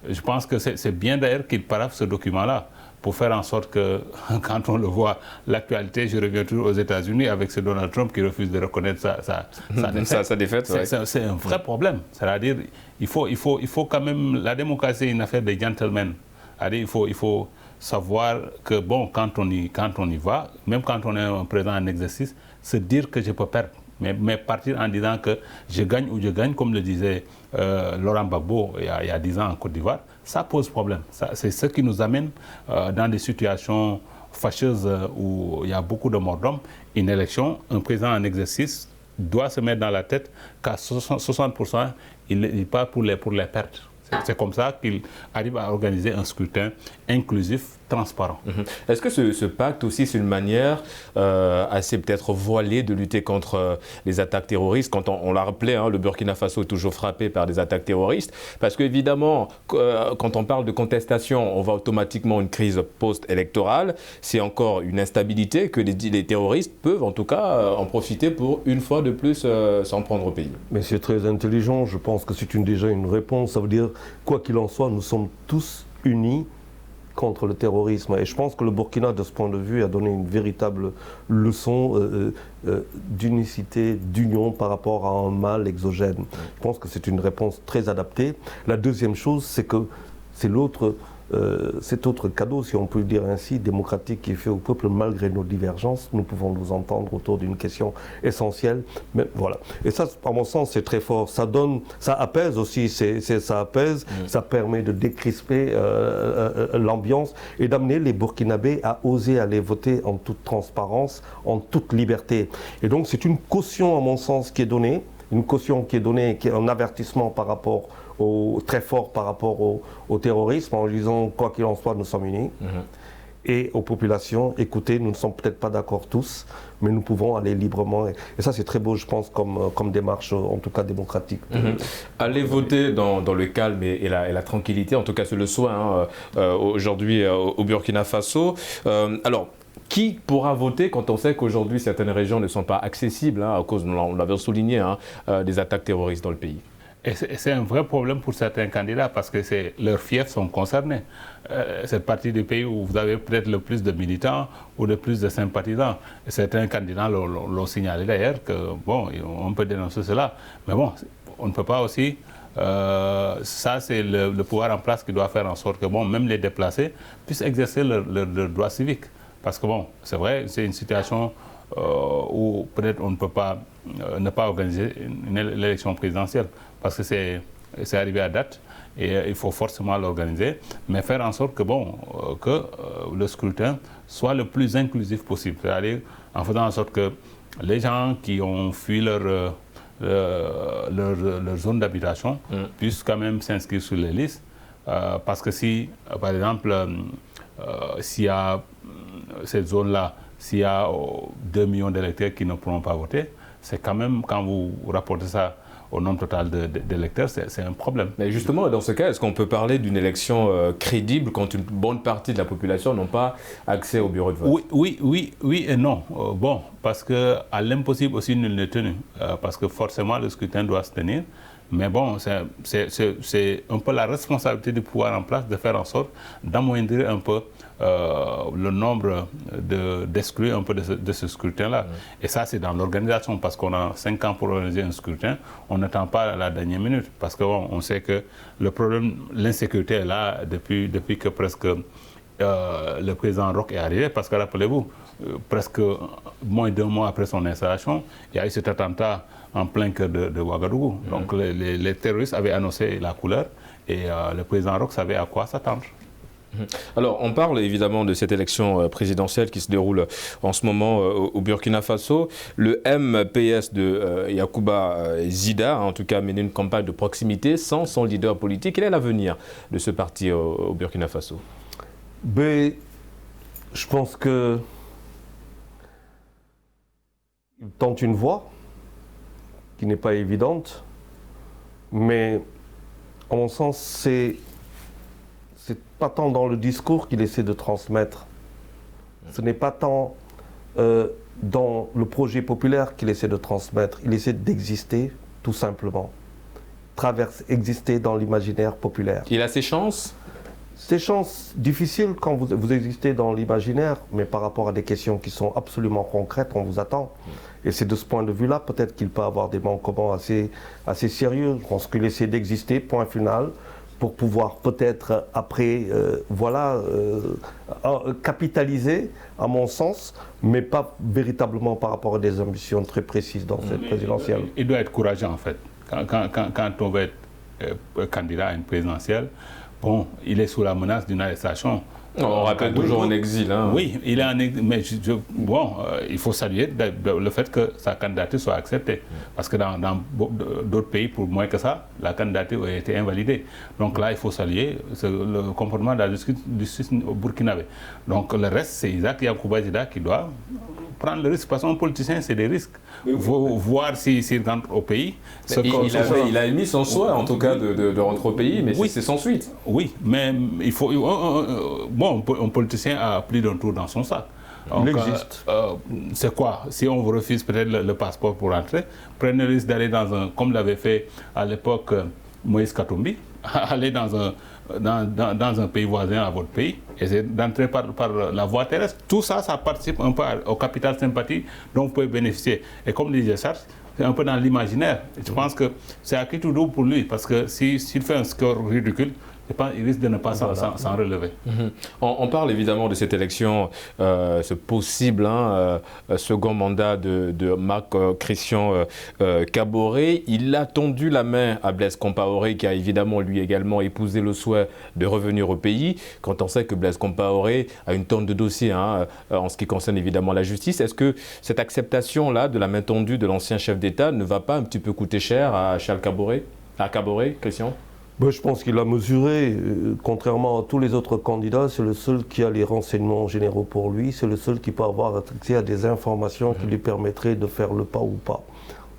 Je pense que c'est bien d'ailleurs qu'il paraphe ce document-là pour faire en sorte que, quand on le voit, l'actualité, je reviens toujours aux États-Unis avec ce Donald Trump qui refuse de reconnaître sa défaite. C'est un vrai problème. C'est-à-dire, il faut quand même, la démocratie est une affaire de gentlemen. C'est-à-dire, il faut savoir que, bon, quand on y va, même quand on est un président en exercice, se dire que je peux perdre. Mais partir en disant que je gagne ou je gagne, comme le disait Laurent Gbagbo il y a 10 ans en Côte d'Ivoire, ça pose problème. C'est ce qui nous amène dans des situations fâcheuses où il y a beaucoup de morts d'hommes. Une élection, un président en exercice doit se mettre dans la tête qu'à 60%, il part pour les pertes. C'est comme ça qu'il arrive à organiser un scrutin inclusif, transparent. Est-ce que ce pacte aussi, c'est une manière assez peut-être voilée de lutter contre les attaques terroristes? Quand on l'a rappelé, le Burkina Faso est toujours frappé par des attaques terroristes. Parce qu'évidemment, quand on parle de contestation, on va automatiquement à une crise post-électorale. C'est encore une instabilité que les terroristes peuvent en tout cas en profiter pour une fois de plus s'en prendre au pays. Mais c'est très intelligent. Je pense que c'est déjà une réponse. Ça veut dire quoi qu'il en soit, nous sommes tous unis contre le terrorisme. Et je pense que le Burkina, de ce point de vue, a donné une véritable leçon d'unicité, d'union par rapport à un mal exogène. Je pense que c'est une réponse très adaptée. La deuxième chose, c'est que c'est cet autre cadeau, si on peut le dire ainsi, démocratique qui est fait au peuple, malgré nos divergences, nous pouvons nous entendre autour d'une question essentielle. Mais voilà. Et ça, à mon sens, c'est très fort. Ça apaise aussi, ça apaise, ça permet de décrisper l'ambiance et d'amener les Burkinabés à oser aller voter en toute transparence, en toute liberté. Et donc, c'est une caution, à mon sens, qui est donnée, qui est un avertissement par rapport très fort par rapport au terrorisme, en disant quoi qu'il en soit, nous sommes unis. Et aux populations, écoutez, nous ne sommes peut-être pas d'accord tous, mais nous pouvons aller librement. Et ça, c'est très beau, je pense, comme démarche, en tout cas démocratique. Aller voter dans le calme et la tranquillité, en tout cas c'est le souhait aujourd'hui au Burkina Faso. Alors, qui pourra voter quand on sait qu'aujourd'hui certaines régions ne sont pas accessibles à cause, on l'avait souligné, des attaques terroristes dans le pays? Et c'est un vrai problème pour certains candidats parce que leurs fiefs sont concernés. Cette partie du pays où vous avez peut-être le plus de militants ou le plus de sympathisants. Et certains candidats l'ont signalé d'ailleurs que, bon, on peut dénoncer cela. Mais bon, on ne peut pas aussi... ça, c'est le pouvoir en place qui doit faire en sorte que, bon, même les déplacés puissent exercer leur droit civique. Parce que, bon, c'est vrai, c'est une situation où peut-être on ne peut pas ne pas organiser l'élection présidentielle. Parce que c'est arrivé à date et il faut forcément l'organiser, mais faire en sorte que, que le scrutin soit le plus inclusif possible. C'est-à-dire en faisant en sorte que les gens qui ont fui leur zone d'habitation puissent quand même s'inscrire sur les listes. Parce que si, par exemple, s'il y a cette zone-là, s'il y a 2 millions d'électeurs qui ne pourront pas voter, c'est quand même, quand vous rapportez ça au nombre total d'électeurs, c'est un problème. Mais justement, dans ce cas, est-ce qu'on peut parler d'une élection crédible quand une bonne partie de la population n'a pas accès au bureau de vote? Oui et non. Bon, parce qu'à l'impossible aussi, nul n'est tenu. Parce que forcément, le scrutin doit se tenir. Mais bon, c'est un peu la responsabilité du pouvoir en place de faire en sorte d'amoindrir un peu le nombre d'exclus un peu de ce scrutin-là. Et ça, c'est dans l'organisation, parce qu'on a 5 ans pour organiser un scrutin, on n'attend pas à la dernière minute. Parce qu'on sait que le problème, l'insécurité est là depuis que presque le président Roch est arrivé. Parce que rappelez-vous, presque moins d'1 mois après son installation, il y a eu cet attentat en plein cœur de Ouagadougou. Donc les terroristes avaient annoncé la couleur et le président Roch savait à quoi s'attendre. Alors, on parle évidemment de cette élection présidentielle qui se déroule en ce moment au Burkina Faso. Le MPS de Yacouba Zida a en tout cas mené une campagne de proximité sans son leader politique. Quel est l'avenir de ce parti au Burkina Faso? Je pense que il tente une voie qui n'est pas évidente, mais à mon sens, c'est pas tant dans le discours qu'il essaie de transmettre. Ce n'est pas tant dans le projet populaire qu'il essaie de transmettre. Il essaie d'exister, tout simplement. Exister dans l'imaginaire populaire. Il a ses chances? Ces chances difficiles quand vous existez dans l'imaginaire, mais par rapport à des questions qui sont absolument concrètes, on vous attend. Et c'est de ce point de vue-là, peut-être qu'il peut avoir des manquements assez sérieux. Je pense qu'il essaie d'exister, point final, pour pouvoir peut-être après, capitaliser, à mon sens, mais pas véritablement par rapport à des ambitions très précises dans cette présidentielle. Il doit être courageux, en fait. Quand on veut être candidat à une présidentielle, bon, il est sous la menace d'une arrestation. On rappelle toujours en exil. Hein. Oui, il est en exil, mais il faut saluer le fait que sa candidature soit acceptée. Parce que dans d'autres pays, pour moins que ça, la candidature a été invalidée. Donc là, il faut saluer le comportement de la justice burkinabé. Donc le reste, c'est Isaac Yacouba Zida qui doit prendre le risque. Parce qu'un politicien, c'est des risques. Voir s'il rentre au pays. Il a émis son choix, en tout cas, de rentrer au pays, mais c'est sans suite. Oui, mais il faut... un politicien a plus d'un tour dans son sac. Il existe. C'est quoi? Si on vous refuse peut-être le passeport pour rentrer, prenez le risque d'aller dans un... Comme l'avait fait à l'époque Moïse Katumbi, aller dans un pays voisin à votre pays, essayer d'entrer par la voie terrestre. Tout ça, ça participe un peu au capital sympathie dont vous pouvez bénéficier. Et comme disait Charles, c'est un peu dans l'imaginaire. Je pense que c'est acquis tout double pour lui, parce que s'il fait un score ridicule, il risque de ne pas s'en relever. On parle évidemment de cette élection, ce possible second mandat de Marc-Christian Kaboré. Il a tendu la main à Blaise Compaoré, qui a évidemment lui également épousé le souhait de revenir au pays, quand on sait que Blaise Compaoré a une tonne de dossiers en ce qui concerne évidemment la justice. Est-ce que cette acceptation-là de la main tendue de l'ancien chef d'État ne va pas un petit peu coûter cher à Charles Kaboré, Christian ? Je pense qu'il a mesuré, contrairement à tous les autres candidats, c'est le seul qui a les renseignements généraux pour lui, c'est le seul qui peut avoir accès à des informations qui lui permettraient de faire le pas ou pas.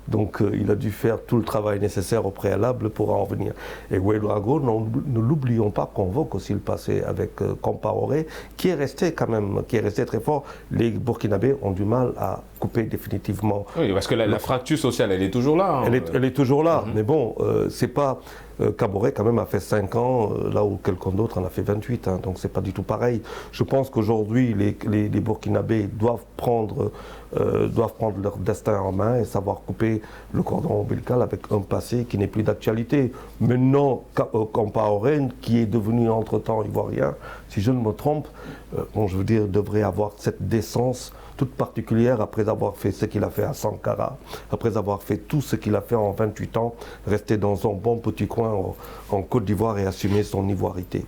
Donc il a dû faire tout le travail nécessaire au préalable pour en venir. Et Ouédraogo, ne l'oublions pas, convoque aussi le passé avec Compaoré, qui est resté quand même, qui est resté très fort. Les Burkinabés ont du mal à couper définitivement. Oui, parce que la fracture sociale, elle est toujours là. Elle est toujours là, mais bon, c'est pas... Kaboré quand même a fait 5 ans, là où quelqu'un d'autre en a fait 28, donc c'est pas du tout pareil. Je pense qu'aujourd'hui, les Burkinabés doivent prendre leur destin en main et savoir couper le cordon ombilical avec un passé qui n'est plus d'actualité. Maintenant, Compaoré, qui est devenu entre-temps ivoirien, si je ne me trompe, je veux dire, devrait avoir cette décence toute particulière après avoir fait ce qu'il a fait à Sankara, après avoir fait tout ce qu'il a fait en 28 ans, rester dans un bon petit coin en Côte d'Ivoire et assumer son ivoirité.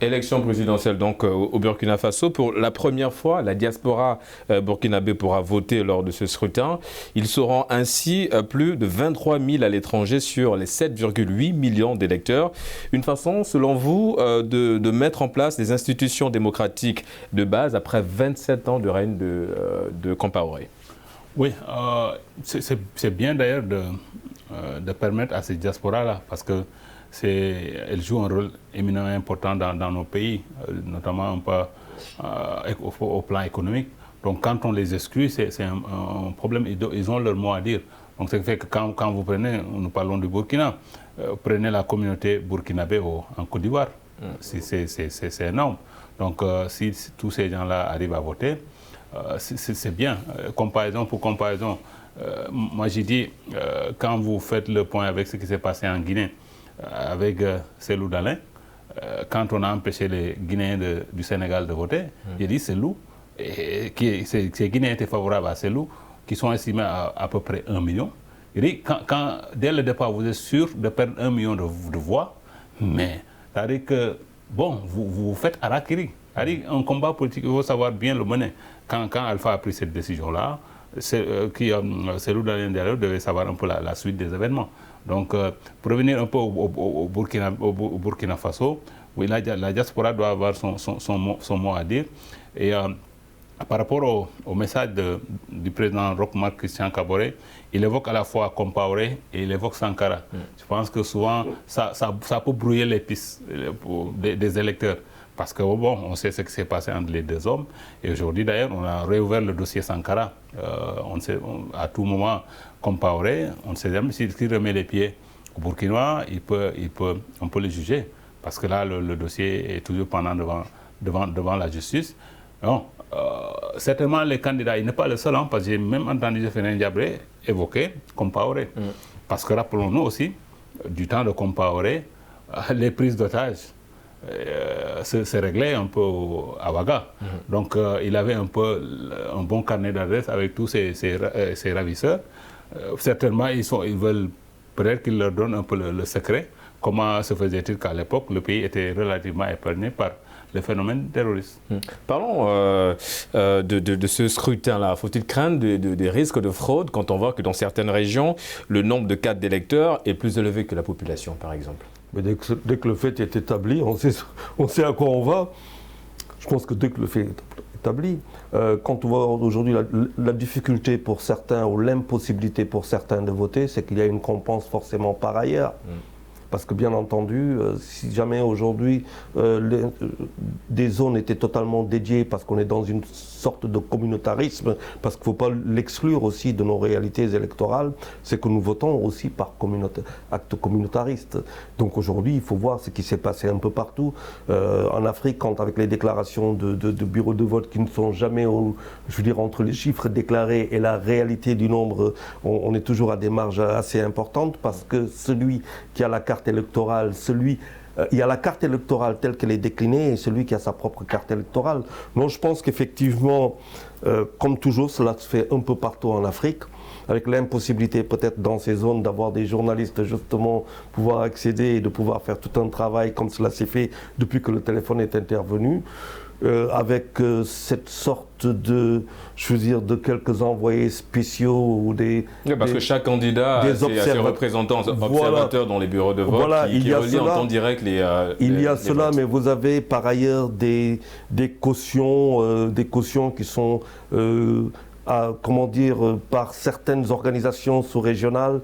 Élection présidentielle donc au Burkina Faso. Pour la première fois, la diaspora burkinabé pourra voter lors de ce scrutin. Ils seront ainsi plus de 23 000 à l'étranger sur les 7,8 millions d'électeurs. Une façon, selon vous, de mettre en place des institutions démocratiques de base après 27 ans de règne de Compaoré. Oui, c'est bien d'ailleurs de permettre à ces diasporas-là, parce que elles jouent un rôle éminemment important dans nos pays, notamment un peu au plan économique. Donc quand on les exclut, c'est un problème, ils ont leur mot à dire. Donc ce qui fait que quand vous prenez, nous parlons du Burkina, prenez la communauté burkinabé en Côte d'Ivoire, c'est énorme. Donc si tous ces gens-là arrivent à voter, c'est bien. Comparaison pour comparaison, moi j'ai dit, quand vous faites le point avec ce qui s'est passé en Guinée, avec Cellou Dalein, quand on a empêché les Guinéens du Sénégal de voter, j'ai dit Cellou, ces Guinéens étaient favorables à Cellou, qui sont estimés à peu près 1 million. Il dit, quand dès le départ vous êtes sûr de perdre 1 million de voix, mais c'est-à-dire que, bon, vous faites harakiri. C'est-à-dire un combat politique, il faut savoir bien le mener. Quand Alpha a pris cette décision-là, Cellou Dalein devait savoir un peu la suite des événements. Donc, pour revenir un peu au Burkina Faso, oui, la diaspora doit avoir son mot à dire. Et par rapport au message du président Marc-Christian Kaboré, il évoque à la fois Compaoré et il évoque Sankara. Je pense que souvent, ça peut brouiller les pistes des électeurs. Parce que bon, on sait ce qui s'est passé entre les deux hommes. Et aujourd'hui, d'ailleurs, on a réouvert le dossier Sankara. On sait, à tout moment, Compaoré, on ne sait jamais s'il remet les pieds au Burkina, on peut le juger. Parce que là, le dossier est toujours pendant devant la justice. Non, certainement, les candidats, il n'est pas le seul, parce que j'ai même entendu Jefferin Diabré évoquer Compaoré. Parce que rappelons-nous aussi, du temps de Compaoré, les prises d'otages se réglait un peu à Ouaga. Donc il avait un bon carnet d'adresses avec tous ses ravisseurs. Certainement, ils veulent peut-être qu'il leur donne un peu le secret. Comment se faisait-il qu'à l'époque, le pays était relativement épargné par le phénomène terroriste. Parlons de ce scrutin-là. Faut-il craindre des risques de fraude quand on voit que dans certaines régions, le nombre de cartes d'électeurs est plus élevé que la population, par exemple? Mais dès que le fait est établi, on sait à quoi on va. Je pense que dès que le fait est établi, quand on voit aujourd'hui la difficulté pour certains ou l'impossibilité pour certains de voter, c'est qu'il y a une compense forcément par ailleurs. Parce que bien entendu, si jamais aujourd'hui des zones étaient totalement dédiées, parce qu'on est dans une sorte de communautarisme, parce qu'il ne faut pas l'exclure aussi de nos réalités électorales, c'est que nous votons aussi par acte communautariste. Donc aujourd'hui, il faut voir ce qui s'est passé un peu partout. En Afrique, quand avec les déclarations de bureaux de vote qui ne sont jamais, je veux dire, entre les chiffres déclarés et la réalité du nombre, on est toujours à des marges assez importantes, parce que celui qui a la carte électorale, il y a la carte électorale telle qu'elle est déclinée et celui qui a sa propre carte électorale. Donc je pense qu'effectivement, comme toujours, cela se fait un peu partout en Afrique, avec l'impossibilité peut-être dans ces zones d'avoir des journalistes justement pouvoir accéder et de pouvoir faire tout un travail comme cela s'est fait depuis que le téléphone est intervenu. Avec cette sorte de, je veux dire, de quelques envoyés spéciaux ou des... Oui, parce que chaque candidat a ses représentants, observateurs dans les bureaux de vote qui relient en temps direct il y a cela, mais vous avez par ailleurs des cautions qui sont... comment dire, par certaines organisations sous-régionales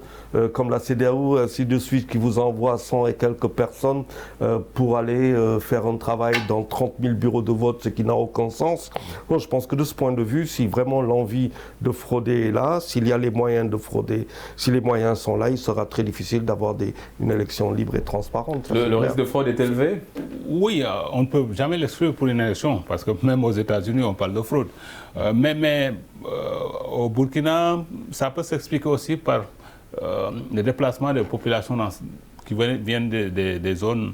comme la CEDEAO, ainsi de suite, qui vous envoient 100 et quelques personnes pour aller faire un travail dans 30 000 bureaux de vote, ce qui n'a aucun sens. Moi, je pense que de ce point de vue, si vraiment l'envie de frauder est là, s'il y a les moyens de frauder, si les moyens sont là, il sera très difficile d'avoir une élection libre et transparente. Le risque de fraude est élevé? Oui, on ne peut jamais l'exclure pour une élection, parce que même aux États-Unis, on parle de fraude. Mais au Burkina, ça peut s'expliquer aussi par le déplacement des populations qui viennent des zones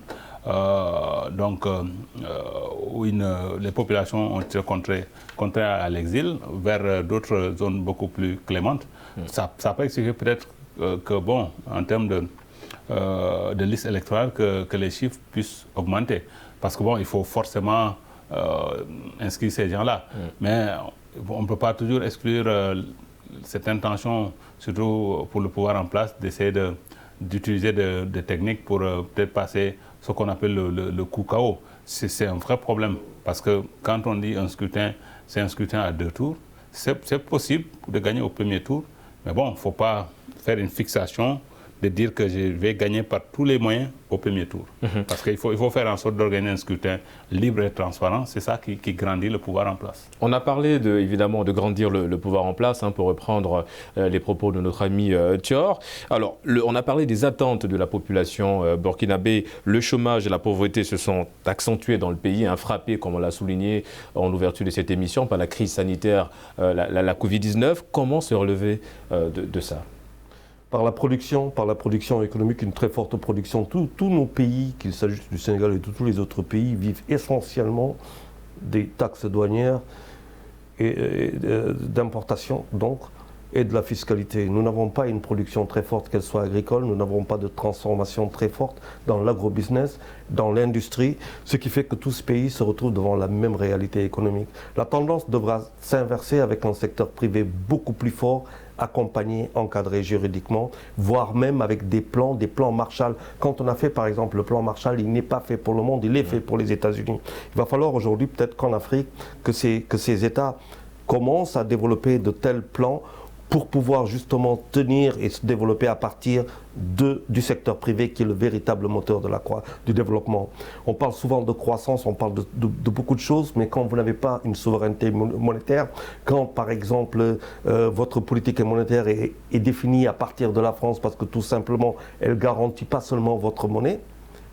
où les populations ont été contraires à l'exil vers d'autres zones beaucoup plus clémentes. Ça peut expliquer peut-être que, bon, en termes de liste électorale, que les chiffres puissent augmenter. Parce que, bon, il faut forcément inscrire ces gens-là. Mais on ne peut pas toujours exclure cette intention, surtout pour le pouvoir en place, d'essayer d'utiliser des techniques pour peut-être passer ce qu'on appelle le coup KO. C'est un vrai problème, parce que quand on dit un scrutin, c'est un scrutin à 2 tours. C'est possible de gagner au premier tour, mais bon, il ne faut pas faire une fixation de dire que je vais gagner par tous les moyens au premier tour. Parce qu'il faut faire en sorte d'organiser un scrutin libre et transparent. C'est ça qui grandit le pouvoir en place. On a parlé évidemment de grandir le pouvoir en place, pour reprendre les propos de notre ami Thior. Alors, on a parlé des attentes de la population burkinabé. Le chômage et la pauvreté se sont accentués dans le pays, frappés, comme on l'a souligné en ouverture de cette émission, par la crise sanitaire, la Covid-19. Comment se relever de ça ? Par la production économique, une très forte production. Tous nos pays, qu'il s'agisse du Sénégal et de tous les autres pays, vivent essentiellement des taxes douanières et d'importation, donc, et de la fiscalité. Nous n'avons pas une production très forte, qu'elle soit agricole, nous n'avons pas de transformation très forte dans l'agrobusiness, dans l'industrie, ce qui fait que tout ce pays se retrouve devant la même réalité économique. La tendance devra s'inverser avec un secteur privé beaucoup plus fort, accompagné, encadré juridiquement, voire même avec des plans Marshall. Quand on a fait par exemple le plan Marshall, il n'est pas fait pour le monde, il est fait pour les États-Unis. Il va falloir aujourd'hui peut-être qu'en Afrique, que ces États commencent à développer de tels plans pour pouvoir justement tenir et se développer à partir du secteur privé qui est le véritable moteur du développement. On parle souvent de croissance, on parle de beaucoup de choses, mais quand vous n'avez pas une souveraineté monétaire, quand par exemple votre politique monétaire est définie à partir de la France parce que tout simplement elle ne garantit pas seulement votre monnaie,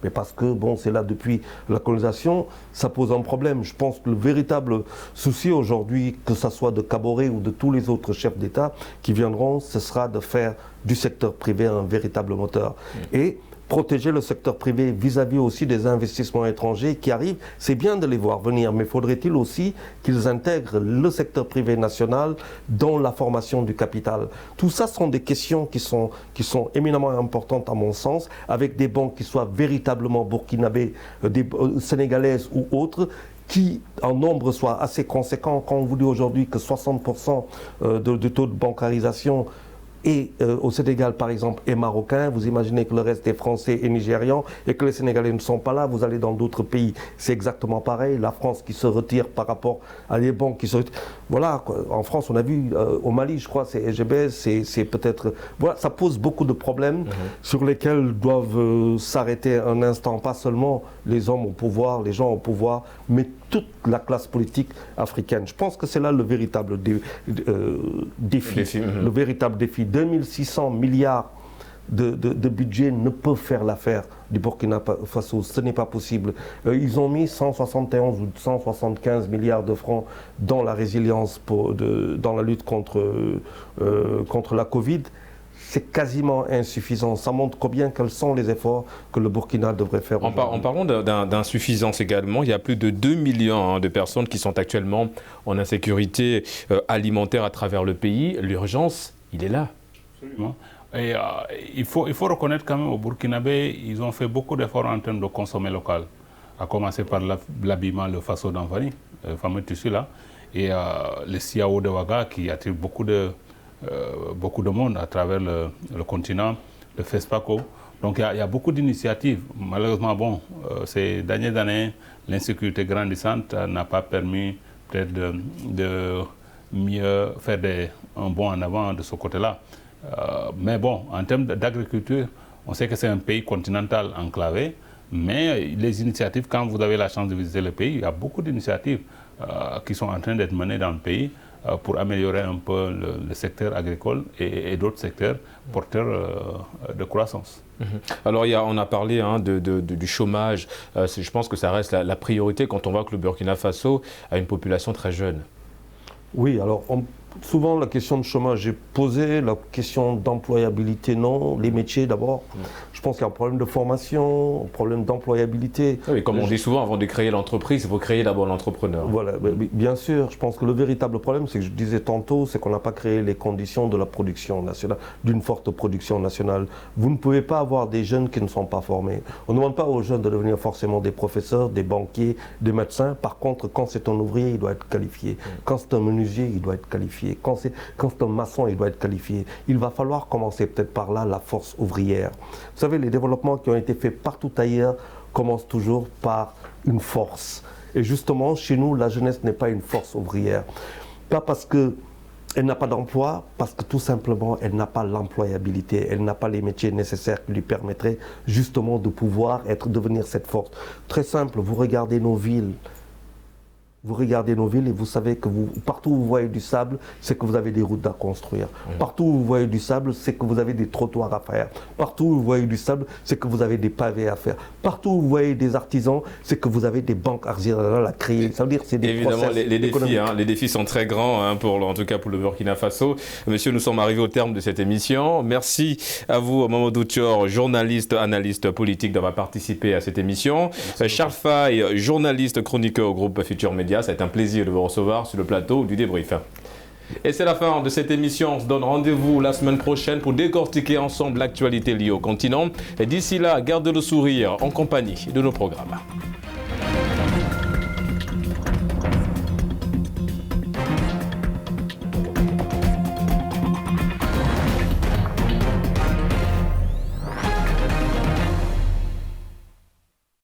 mais parce que, bon, c'est là depuis la colonisation, ça pose un problème. Je pense que le véritable souci aujourd'hui, que ce soit de Kaboré ou de tous les autres chefs d'État qui viendront, ce sera de faire du secteur privé un véritable moteur. Et protéger le secteur privé vis-à-vis aussi des investissements étrangers qui arrivent, c'est bien de les voir venir, mais faudrait-il aussi qu'ils intègrent le secteur privé national dans la formation du capital. Tout ça sont des questions qui sont éminemment importantes à mon sens, avec des banques qui soient véritablement burkinabées, sénégalaises ou autres, qui en nombre soit assez conséquent. Quand on vous dit aujourd'hui que 60% de taux de bancarisation et au Sénégal par exemple est marocain, vous imaginez que le reste est français et nigérian et que les Sénégalais ne sont pas là, vous allez dans d'autres pays, c'est exactement pareil, la France qui se retire par rapport à les banques qui se retirent. Voilà, quoi. En France on a vu, au Mali je crois, c'est SGBS, c'est peut-être... Voilà, ça pose beaucoup de problèmes sur lesquels doivent s'arrêter un instant, pas seulement les hommes au pouvoir, les gens au pouvoir, mais toute la classe politique africaine. Je pense que c'est là le véritable défi. Le véritable défi. 2600 milliards de budget ne peuvent faire l'affaire du Burkina Faso. Ce n'est pas possible. Ils ont mis 171 ou 175 milliards de francs dans la résilience, dans la lutte contre la Covid. C'est quasiment insuffisant. Ça montre combien quels sont les efforts que le Burkina devrait faire. En parlant d'insuffisance également, il y a plus de 2 millions de personnes qui sont actuellement en insécurité alimentaire à travers le pays. L'urgence, il est là. Absolument. Et il faut reconnaître quand même au Burkinabé, ils ont fait beaucoup d'efforts en termes de consommer local. À commencer par l'habillement, le faso d'Anfani, le fameux tissu là, et les siao de Ouaga qui attirent beaucoup de monde à travers le continent, le FESPACO. Donc il y a beaucoup d'initiatives. Malheureusement, bon, ces dernières années, l'insécurité grandissante n'a pas permis peut-être de mieux faire un bond en avant de ce côté-là. Mais bon, en termes d'agriculture, on sait que c'est un pays continental enclavé, mais les initiatives, quand vous avez la chance de visiter le pays, il y a beaucoup d'initiatives qui sont en train d'être menées dans le pays pour améliorer un peu le secteur agricole et d'autres secteurs porteurs de croissance. Alors on a parlé du chômage, je pense que ça reste la priorité quand on voit que le Burkina Faso a une population très jeune. Oui, alors souvent la question de chômage est posée, la question d'employabilité non, les métiers d'abord. Je pense qu'il y a un problème de formation, un problème d'employabilité. Oui, comme on dit souvent, avant de créer l'entreprise, il faut créer d'abord l'entrepreneur. Voilà, bien sûr. Je pense que le véritable problème, c'est que je disais tantôt, c'est qu'on n'a pas créé les conditions de la production nationale, d'une forte production nationale. Vous ne pouvez pas avoir des jeunes qui ne sont pas formés. On ne demande pas aux jeunes de devenir forcément des professeurs, des banquiers, des médecins. Par contre, quand c'est un ouvrier, il doit être qualifié. Quand c'est un menuisier, il doit être qualifié. Quand c'est un maçon, il doit être qualifié. Il va falloir commencer peut-être par là la force ouvrière. Vous savez, les développements qui ont été faits partout ailleurs commencent toujours par une force. Et justement, chez nous, la jeunesse n'est pas une force ouvrière. Pas parce qu'elle n'a pas d'emploi, parce que tout simplement, elle n'a pas l'employabilité, elle n'a pas les métiers nécessaires qui lui permettraient justement de pouvoir devenir cette force. Très simple, vous regardez nos villes. Vous regardez nos villes et vous savez que partout où vous voyez du sable, c'est que vous avez des routes à construire. Partout où vous voyez du sable, c'est que vous avez des trottoirs à faire. Partout où vous voyez du sable, c'est que vous avez des pavés à faire. Partout où vous voyez des artisans, c'est que vous avez des banques artisanales à créer. Ça veut dire que c'est des évidemment, les défis sont très grands, en tout cas pour le Burkina Faso. Monsieur, nous sommes arrivés au terme de cette émission. Merci à vous, Mamadou Thior, journaliste, analyste politique, d'avoir participé à cette émission. Charles Faye, journaliste, chroniqueur au groupe Futur Média. Ça a été un plaisir de vous recevoir sur le plateau du débrief. Et c'est la fin de cette émission. On se donne rendez-vous la semaine prochaine pour décortiquer ensemble l'actualité liée au continent. Et d'ici là, gardez le sourire en compagnie de nos programmes.